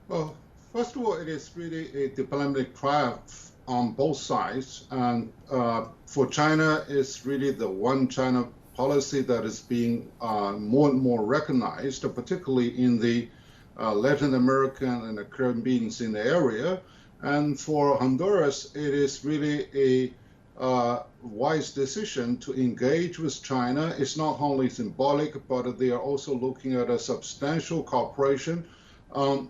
Well, first of all, it is really a diplomatic triumph on both sides. And for China, it's really the one China policy that is being more and more recognized, particularly in the Latin American and the Caribbean in the area. And for Honduras, it is really a wise decision to engage with China. It's not only symbolic, but they are also looking at a substantial cooperation on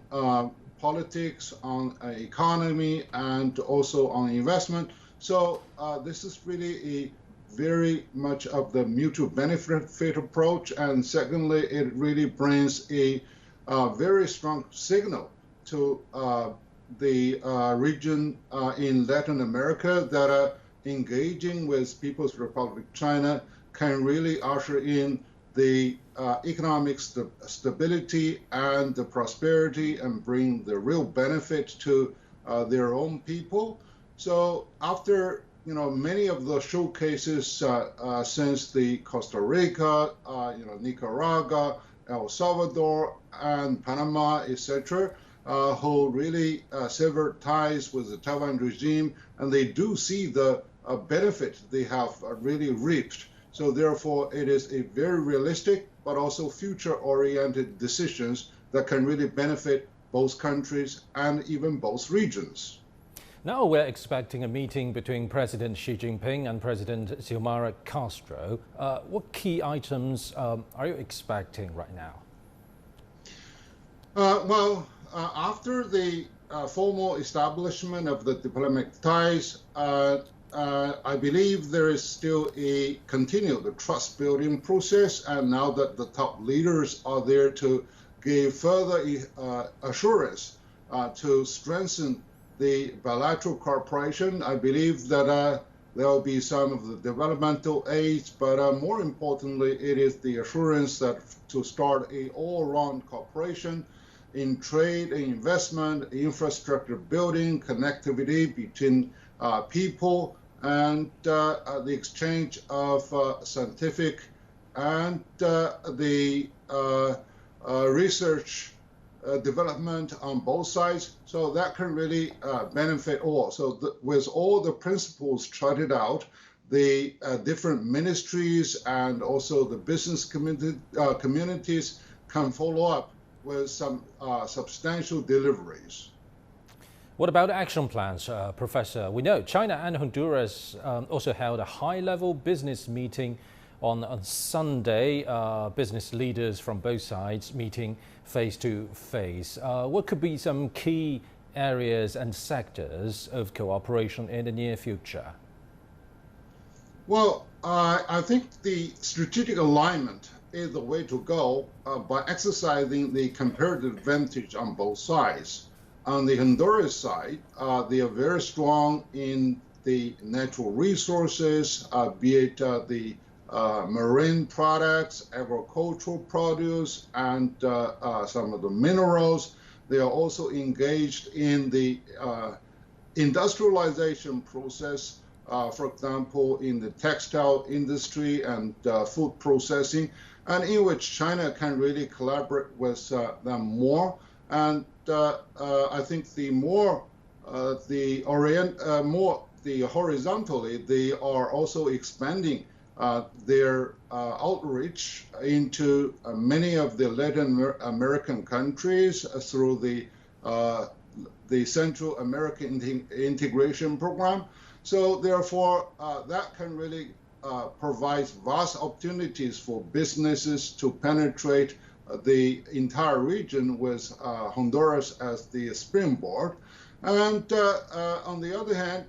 politics, on economy, and also on investment. So this is really a very much of the mutual benefit approach. And secondly, it really brings a very strong signal to the region in Latin America that engaging with People's Republic of China can really usher in the economic stability and the prosperity and bring the real benefit to their own people. So after many of the showcases since the Costa Rica, Nicaragua, El Salvador, and Panama, etc., who really severed ties with the Taiwan regime, and they do see the benefit they have really reaped. So therefore, it is a very realistic but also future-oriented decisions that can really benefit both countries and even both regions. Now we're expecting a meeting between President Xi Jinping and President Xiomara Castro. What key items are you expecting right now? After the formal establishment of the diplomatic ties, I believe there is still a continued trust-building process, and now that the top leaders are there to give further assurance to strengthen the bilateral cooperation, I believe that there will be some of the developmental aids, but more importantly, it is the assurance that to start a all-around cooperation in trade and investment, infrastructure building, connectivity between people, and the exchange of scientific and the research development on both sides. So that can really benefit all. So with all the principles charted out, the different ministries and also the business communities can follow up with some substantial deliveries. What about action plans, Professor? We know China and Honduras also held a high-level business meeting on Sunday. Business leaders from both sides meeting face to face. What could be some key areas and sectors of cooperation in the near future? Well, I think the strategic alignment is the way to go by exercising the comparative advantage on both sides. On the Honduras side, they are very strong in the natural resources, be it the marine products, agricultural produce, and some of the minerals. They are also engaged in the industrialization process, for example, in the textile industry and food processing, and in which China can really collaborate with them more. And I think the more horizontally, they are also expanding their outreach into many of the Latin American countries through the Central American Integration Program. So therefore, that can really provide vast opportunities for businesses to penetrate the entire region with Honduras as the springboard. And on the other hand,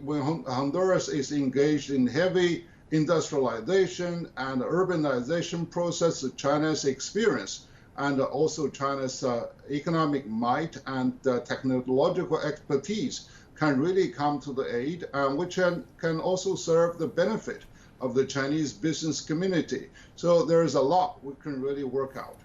when Honduras is engaged in heavy industrialization and urbanization process that China's experience, and also China's economic might and technological expertise can really come to the aid, which can also serve the benefit of the Chinese business community. So there is a lot we can really work out.